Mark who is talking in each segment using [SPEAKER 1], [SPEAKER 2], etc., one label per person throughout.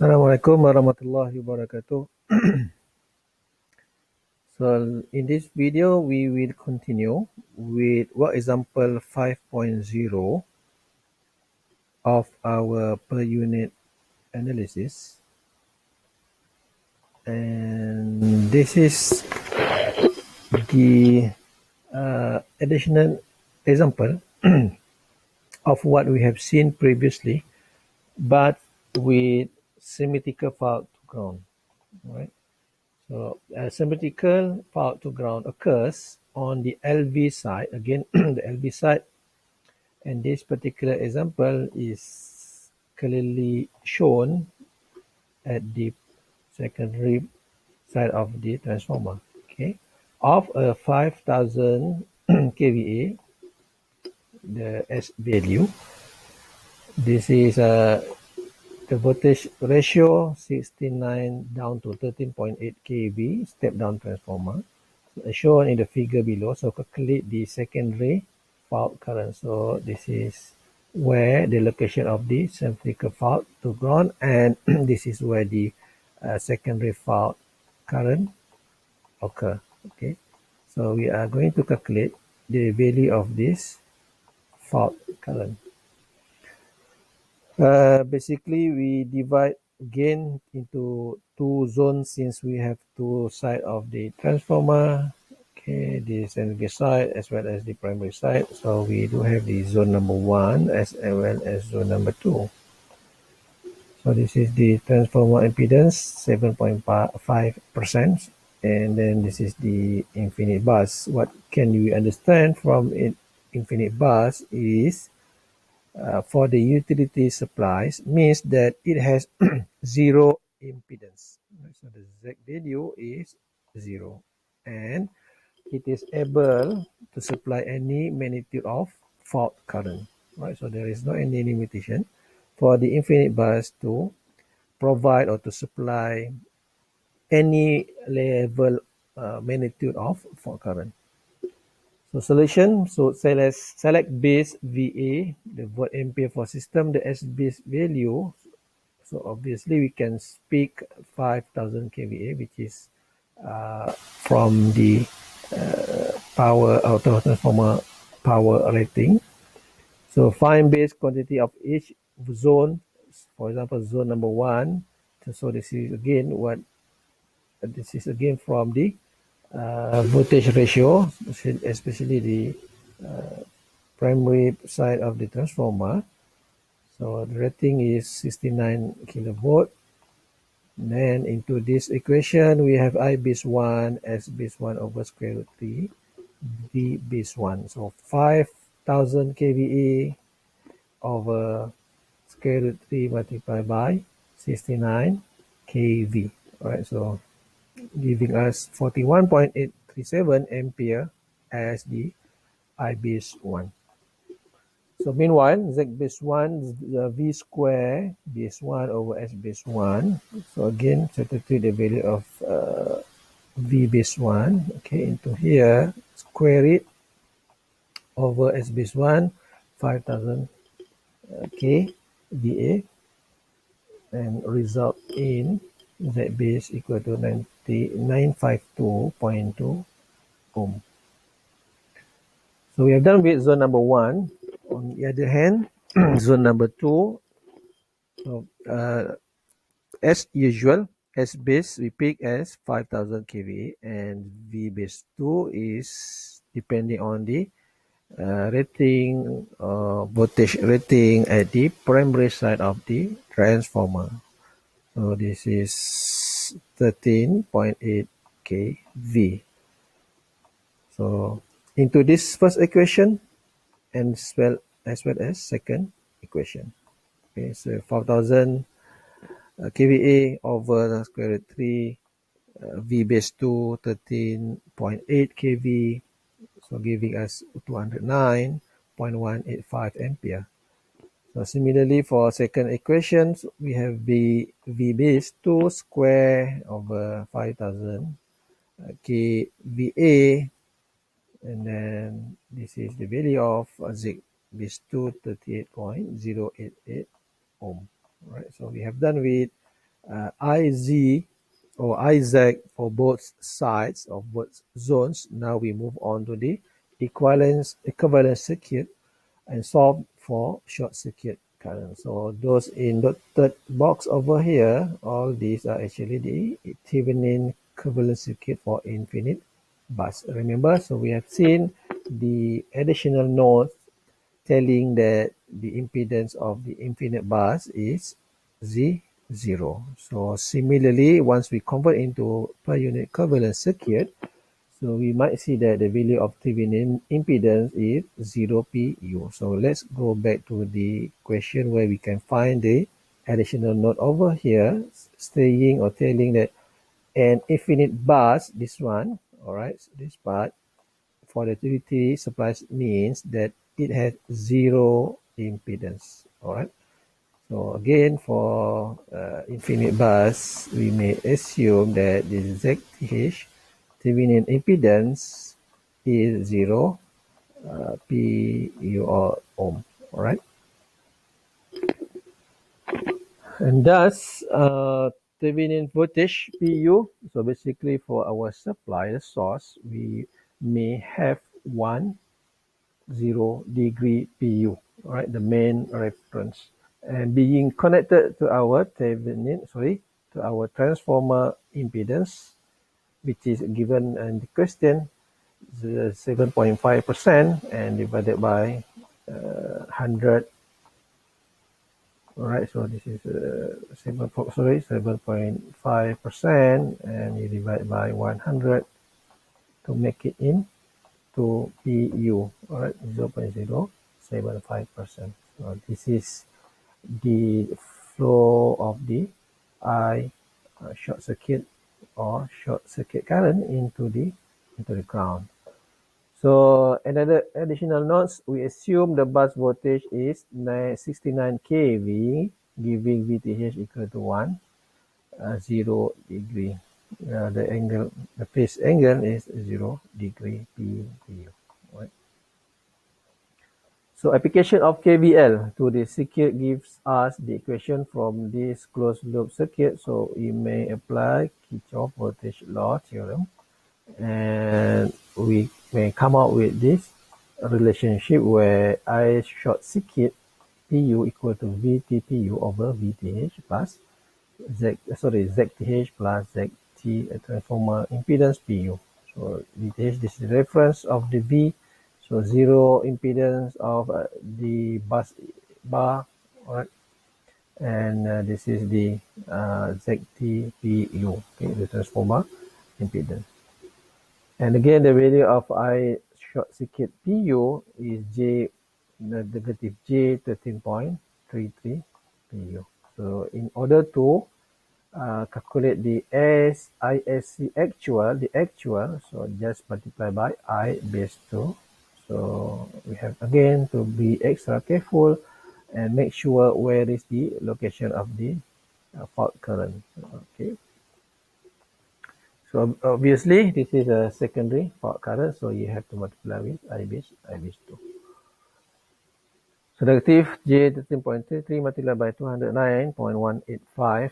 [SPEAKER 1] Assalamualaikum warahmatullahi wabarakatuh. So in this video we will continue with work example 5.0 of our per unit analysis, and this is the additional example of what we have seen previously, but with symmetrical fault to ground, right? So symmetrical fault to ground occurs on the LV side. Again, the LV side, and this particular example is clearly shown at the secondary side of the transformer. Okay, of a 5000 kVA, the S value. This is the voltage ratio 69 down to 13.8 kV step down transformer, shown in the figure below. So calculate the secondary fault current. So this is where the location of the symmetrical fault to ground, and this is where the secondary fault current occur. Okay, so we are going to calculate the value of this fault current. Basically, we divide again into two zones since we have two sides of the transformer. Okay, the secondary side as well as the primary side. So we do have the zone number 1 as well as zone number 2. So this is the transformer impedance 7.5%, and then this is the infinite bus. What can we understand from it? Infinite bus is for the utility supplies means that it has zero impedance. So the Z value is 0, and it is able to supply any magnitude of fault current. Right, so there is no any limitation for the infinite bus to provide or to supply any level magnitude of fault current. So solution, so select base VA, the volt ampere for system, the S base value. So obviously we can speak 5000 kVA, which is from the power auto transformer power rating. So find base quantity of each zone. For example, zone number 1. So this is again from the voltage ratio, especially the primary side of the transformer. So the rating is 69 kilovolt. Then into this equation, we have I base 1 S base 1 over square root 3 V base 1. So 5000 kVA over square root 3 multiplied by 69 kV. Alright, so giving us 41.837 ampere as the I base 1. So meanwhile, Z base 1, V square base 1 over S base 1. So again, substitute the value of V base 1, okay, into here, square it over S base 1, 5000 K VA, and result in Z base equal to 952.2 ohm. So we have done with zone number 1. On the other hand, zone number 2, so as usual, S base we pick as 5000 kVA, and V base 2 is depending on the rating, voltage rating at the primary side of the transformer. So this is 13.8 kV. So into this first equation and as well as second equation. Okay, so 5000 kVA over square root 3 V base 2 13.8 kV, so giving us 209.185 ampere. So similarly for second equations, we have V base 2 square over 5000 kVA, and then this is the value of Z base 2 38.088 ohm. Right, so we have done with IZ or IZ for both sides of both zones. Now we move on to the equivalent circuit and solve for short circuit current. So those in the third box over here, all these are actually the Thevenin equivalent circuit for infinite bus. Remember, so we have seen the additional note telling that the impedance of the infinite bus is Z0. So similarly, once we convert into per unit equivalent circuit, so we might see that the value of Thevenin impedance is 0 pu. So let's go back to the question where we can find the additional note over here, saying or telling that an infinite bus, this one, all right, so this part, for the utility supplies means that it has zero impedance, all right. So again, for infinite bus, we may assume that the ZTH Thevenin impedance is 0 pu or ohm, all right. And thus, Thevenin voltage pu, so basically for our supply, the source, we may have 10 degree pu, all right, the main reference. And being connected to our to our transformer impedance, which is given in the question, 7.5% and divided by 100. All right, so this is 7.5%, and you divide by 100 to make it into pu. All right, 0.075%. So this is the flow of the I short circuit or short circuit current into the ground. So another additional notes, we assume the bus voltage is 69 kV, giving VTH equal to 0 degree. The phase angle is 0 degree pu. Right? So application of KVL to the circuit gives us the equation from this closed loop circuit. So we may apply Kirchhoff voltage law theorem, and we may come out with this relationship where I short circuit pu equal to VT pu over VTH plus ZTH plus ZT transformer impedance pu. So VTH, this is the reference of the V. So zero impedance of the bus bar, all right? And this is the ZT pu, okay, the transformer impedance. And again, the value of I short circuit pu is negative J 13.33 pu. So in order to calculate the ISC actual, so just multiply by I base 2. So we have again to be extra careful and make sure where is the location of the fault current. Okay. So obviously this is a secondary fault current, so you have to multiply with I base 2. So negative J 13.33 multiplied by 209.185,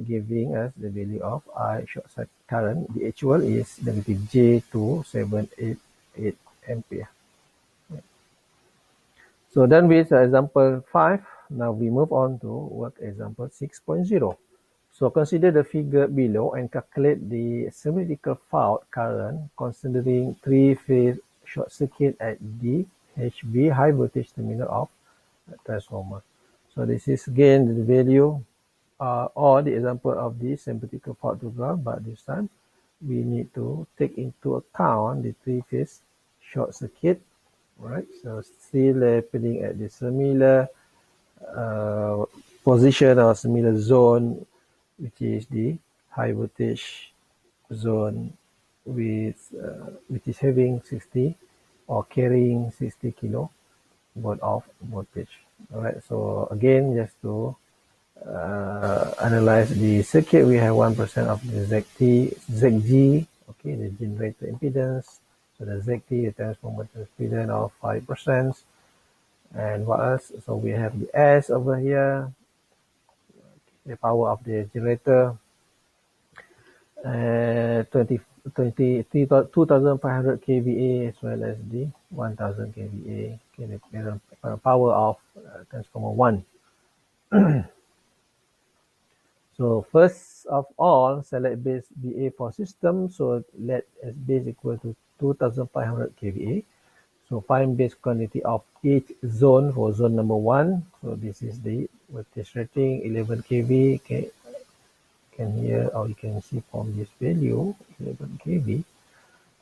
[SPEAKER 1] giving us the value of I short circuit current. The actual is negative J 2788 ampere. So done with example 5. Now we move on to work example 6.0. So consider the figure below and calculate the symmetrical fault current considering three-phase short circuit at the HV high voltage terminal of transformer. So this is again the value or the example of the symmetrical fault diagram, but this time we need to take into account the three-phase short circuit. Right, so still happening at the similar position or similar zone, which is the high voltage zone with which is having 60 or carrying 60 kilovolt of voltage. All right, so again, just to analyze the circuit, we have 1% of the ZG, okay, the generator impedance. So the ZT, the transformer impedance of 5%. And what else? So we have the S over here. the power of the generator, 2500 kVA as well as the 1000 kVA. Okay, the power of transformer 1. So first of all, select base VA for system. So let S base equal to 2500 kVA. So find base quantity of each zone for zone number 1. So this is the voltage rating 11 kV. Okay, can hear or you can see from this value 11 kV.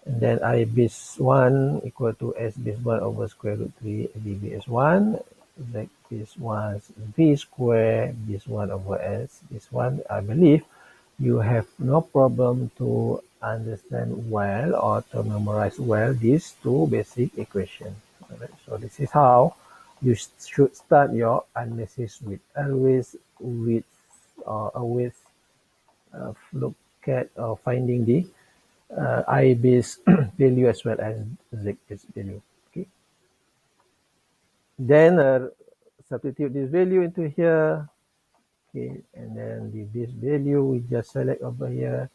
[SPEAKER 1] And then I base 1 equal to S base 1 over square root 3 V base 1. Z base 1 V square base 1 over S base 1. I believe you have no problem to understand well or to memorize well these two basic equations. Alright, so this is how you should start your analysis with. Always look at finding the I base value as well as Z base value. Okay. Then substitute this value into here. Okay, and then the base value we just select over here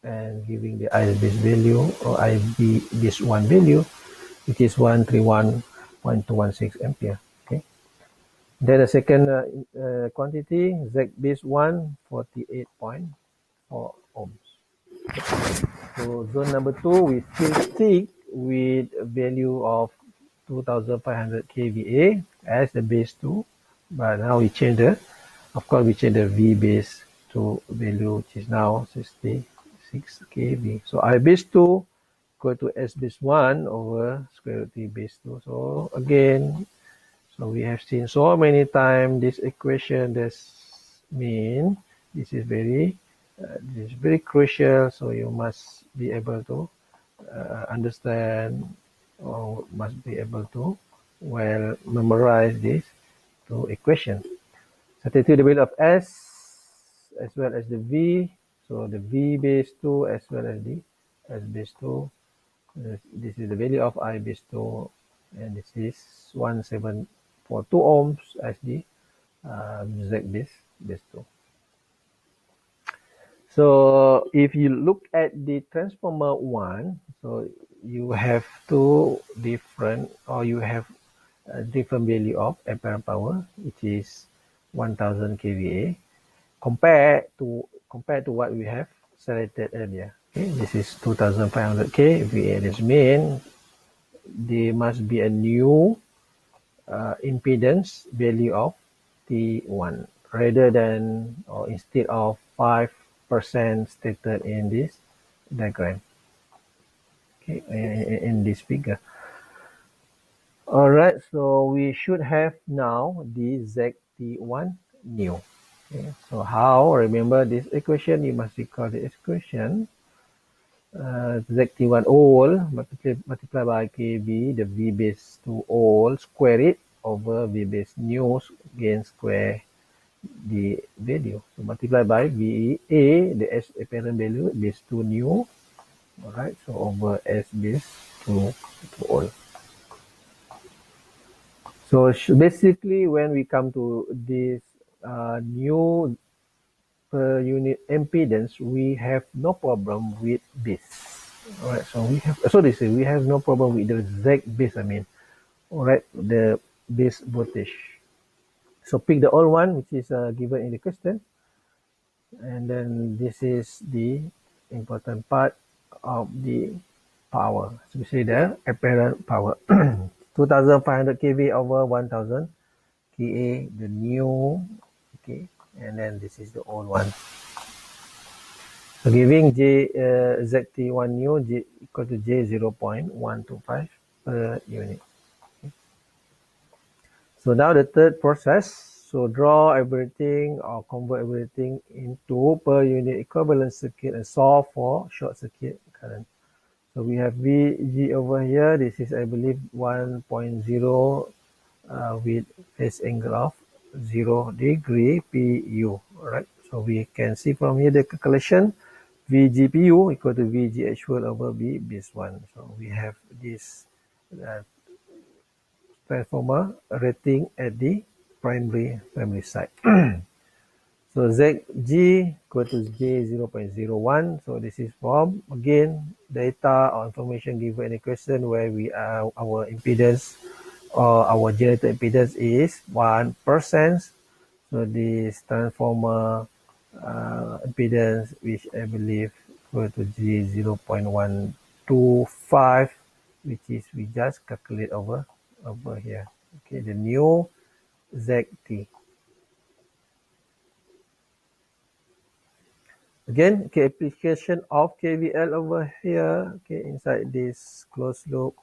[SPEAKER 1] and giving the I base value or I base 1 value, which is 131.216 ampere. Okay. Then the second quantity Z base 1 48.4 ohms. So zone number 2 we still stick with a value of 2500 kVA as the base 2, but now we change the, of course we change the V base to value which is now 66 kV. So I base 2 equal to S base 1 over square root 3 base 2. So again, so we have seen so many times this equation. This mean this is very crucial. So you must be able to understand or must be able to well memorize this two equation. Substitute the value of S as well as the V. So the V base 2 as well as the S base 2. This is the value of I base 2 and this is 1742 ohms as the Z base 2. So if you look at the transformer 1, so you have two different or you have a different value of apparent power, which is 1000 kVA compared to what we have selected earlier. Okay, this is 2500 kVA. This means there must be a new impedance value of T1 rather than or instead of 5% stated in this diagram. Okay, in this figure. All right, so we should have now the ZT1 new. Okay, so how? Remember this equation, you must recall the equation. ZT1 old multiplied by KB, the V base 2 old, square it over V base new, again square the value. So multiply by VA, the S apparent value, base 2 new. Alright, so over S base 2 old. So basically when we come to this new per unit impedance, we have no problem with this. Alright, so we have, so they say we have no problem with the Z base, alright, the base voltage. So pick the old one, which is given in the question. And then this is the important part of the power, especially the apparent power. 2500 kV over 1000 kA, the new, okay, and then this is the old one. So giving ZT1 new J equal to J 0.125 per unit. Okay. So now the third process. So draw everything or convert everything into per unit equivalent circuit and solve for short circuit current. So we have VG over here. This is, I believe, 1.0 with phase angle of 0 degree PU. Alright. So we can see from here the calculation. VGPU equal to VG actual over V base 1. So we have this transformer rating at the primary side. So Zg equal to J 0.01. So this is from, again, data or information given in the question where we are, our impedance or our generator impedance is 1%. So this transformer impedance, which I believe equal to G 0.125, which is we just calculate over here. Okay, the new ZT. Again, okay, application of KVL over here. Okay, inside this closed loop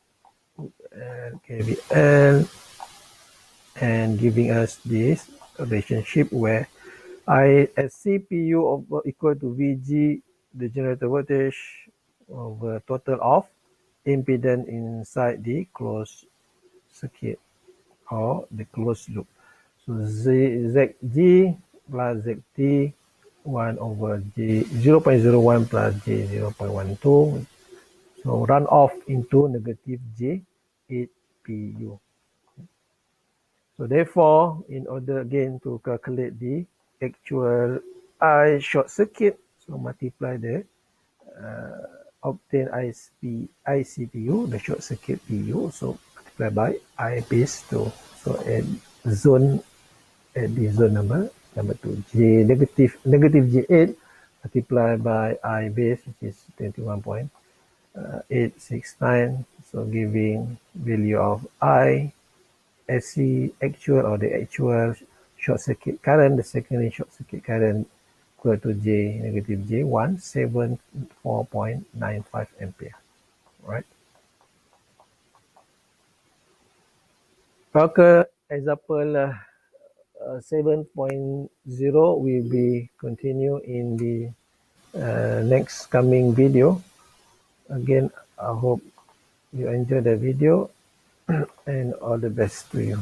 [SPEAKER 1] KVL, and giving us this relationship where I as CPU over equal to VG, the generator voltage, over total of impedance inside the closed circuit or the closed loop. So ZG plus ZT 1 over J 0.01 plus J 0.12. So run off into negative J 8 PU. So therefore, in order again to calculate the actual I short circuit, so multiply the obtain ICPU, the short circuit PU, so multiply by I base 2. So at the zone number 2, J negative J8 multiplied by I base, which is 21.869, so giving value of I SC actual or the actual short circuit current, the secondary short circuit current equal to J negative J 174.95 ampere. Right. Okay, example 7.0 will be continue in the next coming video. Again, I hope you enjoy the video and all the best to you.